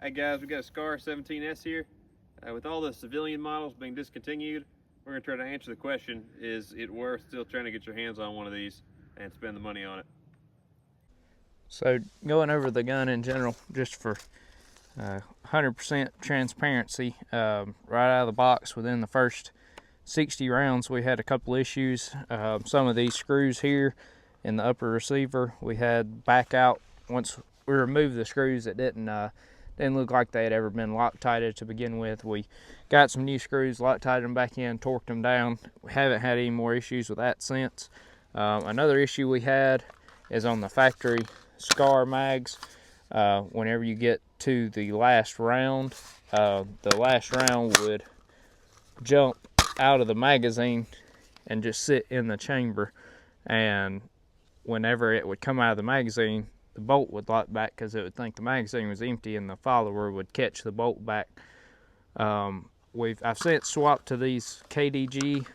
Hey guys, we got a SCAR 17S here. With all the civilian models being discontinued, we're going to try to answer the question, is it worth still trying to get your hands on one of these and spend the money on it? So going over the gun in general, just for 100% transparency, right out of the box within the first 60 rounds we had a couple issues. Some of these screws here in the upper receiver we had back out. Once we removed the screws, it didn't look like they had ever been Loctited to begin with. We got some new screws, Loctited them back in, torqued them down. We haven't had any more issues with that since. Another issue we had is on the factory SCAR mags. Whenever you get to the last round would jump out of the magazine and just sit in the chamber, and whenever it would come out of the magazine, the bolt would lock back because it would think the magazine was empty, and the follower would catch the bolt back. I've since swapped to these KDG.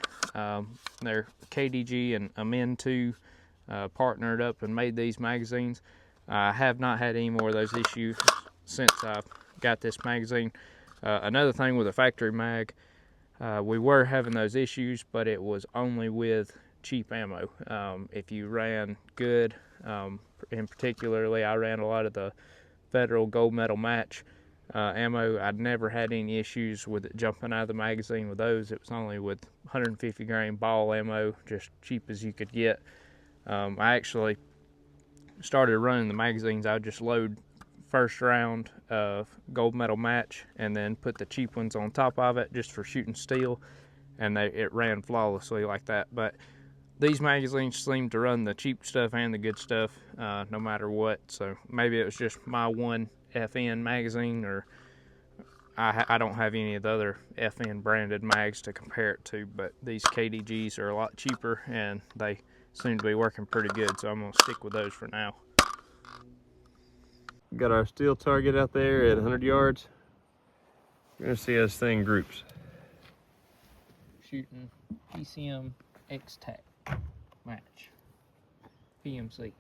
They're KDG and Amen2 partnered up and made these magazines. I have not had any more of those issues since I got this magazine. Another thing with a factory mag, we were having those issues, but it was only with cheap ammo. If you ran good, in particularly I ran a lot of the Federal Gold Medal Match ammo, I'd never had any issues with it jumping out of the magazine with those. It was only with 150 grain ball ammo, just cheap as you could get. I actually started running the magazines. I would just load first round of Gold Medal Match and then put the cheap ones on top of it just for shooting steel, and it ran flawlessly like that. But these magazines seem to run the cheap stuff and the good stuff no matter what. So maybe it was just my one FN magazine, or I don't have any of the other FN branded mags to compare it to, but these KDGs are a lot cheaper and they seem to be working pretty good, so I'm going to stick with those for now. Got our steel target out there at 100 yards. We're going to see how this thing groups. Shooting PCM X-Tac match, PMC.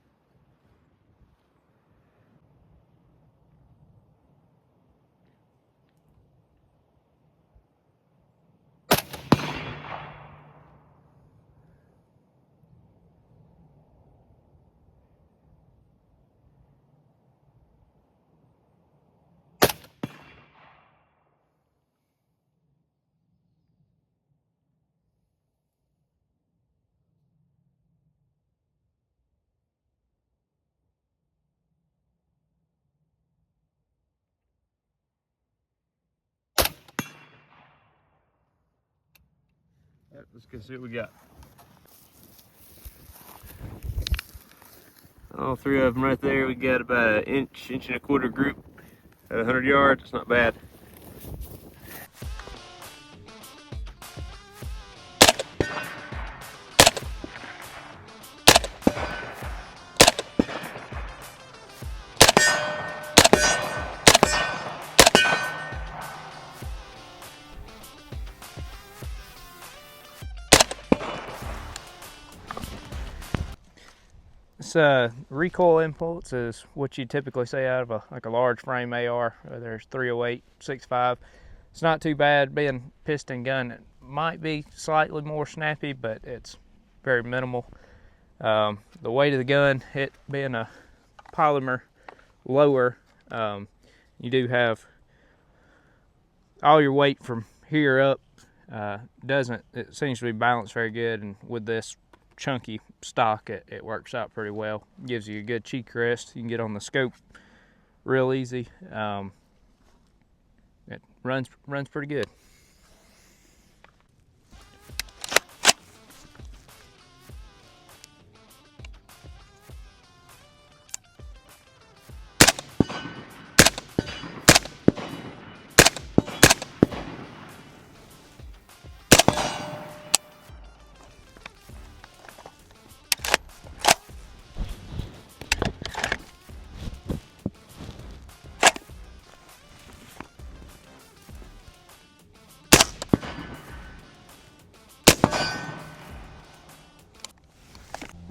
Let's go see what we got. All three of them right there. We got about an inch and a quarter group at 100 yards. It's not bad. This recoil impulse is what you typically see out of a large frame AR. There's 308, 6.5. It's not too bad. Being piston gun, it might be slightly more snappy, but it's very minimal. The weight of the gun, it being a polymer lower, you do have all your weight from here up. It seems to be balanced very good, and with this chunky stock, it works out pretty well. Gives you a good cheek rest. You can get on the scope real easy. It runs pretty good.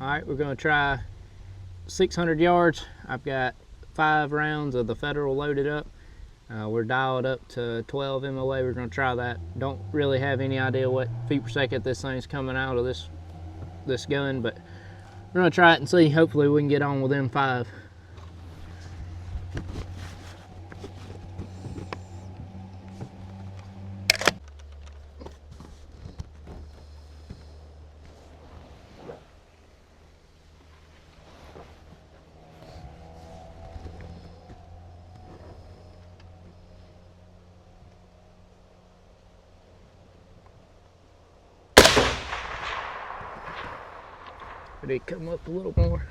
All right, we're gonna try 600 yards. I've got 5 rounds of the Federal loaded up. We're dialed up to 12 MOA. We're going to try that. Don't really have any idea what feet per second this thing's coming out of this gun, but we're going to try it and see. Hopefully we can get on within 5. Did it come up a little more?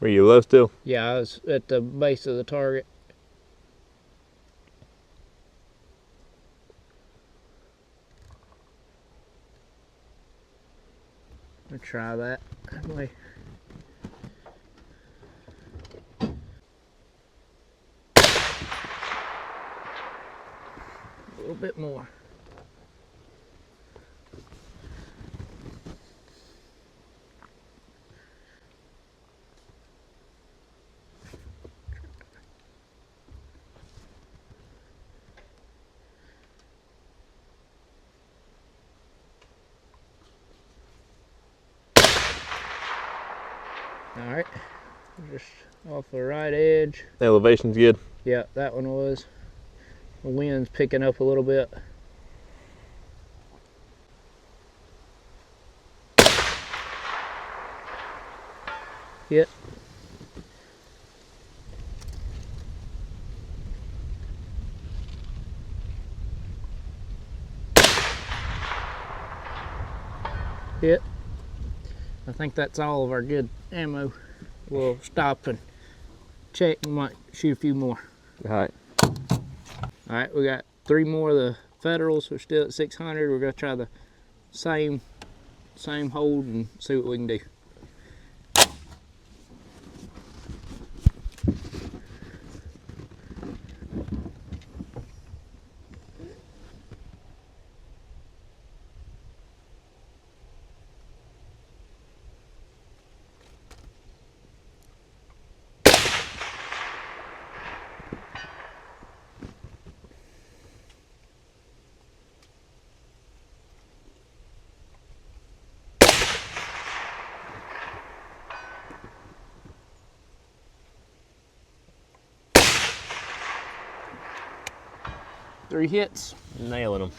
Were you low still? Yeah, I was at the base of the target. I'll try that way. A little bit more. All right, just off the right edge. The elevation's good. Yeah, that one was. The wind's picking up a little bit. Hit. Hit. I think that's all of our good ammo. We'll stop and check and might shoot a few more. All right. All right, we got 3 more of the Federals. We're still at 600. We're gonna try the same hold and see what we can do. Three hits. Nailing them.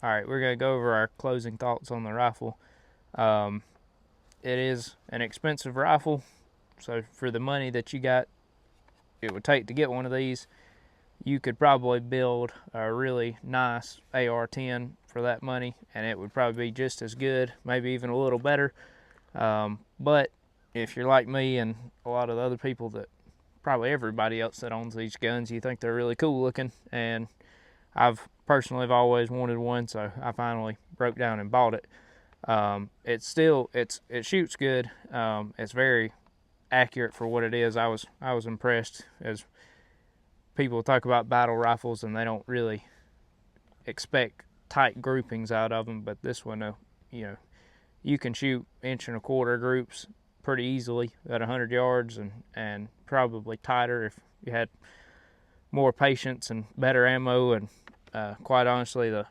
All right, we're gonna go over our closing thoughts on the rifle. It is an expensive rifle, so for the money that you got, it would take to get one of these, you could probably build a really nice AR-10 for that money, and it would probably be just as good, maybe even a little better. But if you're like me and a lot of the other people that probably everybody else that owns these guns, you think they're really cool looking, and I've personally have always wanted one, so I finally broke down and bought it. It shoots good. It's very accurate for what it is. I was impressed, as people talk about battle rifles and they don't really expect tight groupings out of them, but this one, you can shoot 1 1/4 groups pretty easily at 100 yards and probably tighter if you had more patience and better ammo, and quite honestly the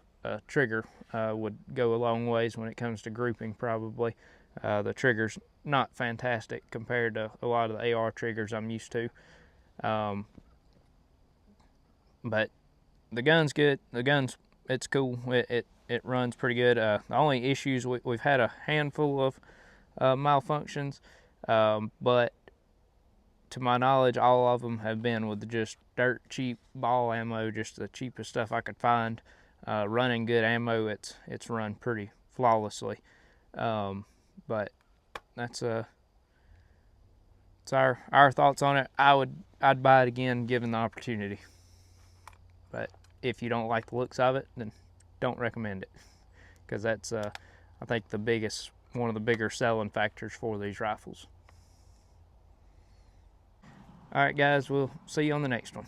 trigger would go a long ways when it comes to grouping. Probably the trigger's not fantastic compared to a lot of the AR triggers I'm used to, but the gun's good. It's cool. It runs pretty good. The only issues, we've had a handful of malfunctions, but to my knowledge, all of them have been with just dirt cheap ball ammo, just the cheapest stuff I could find. Running good ammo, it's run pretty flawlessly. But that's it's our thoughts on it. I'd buy it again given the opportunity. But if you don't like the looks of it, then don't recommend it, because that's I think one of the bigger selling factors for these rifles. All right, guys, we'll see you on the next one.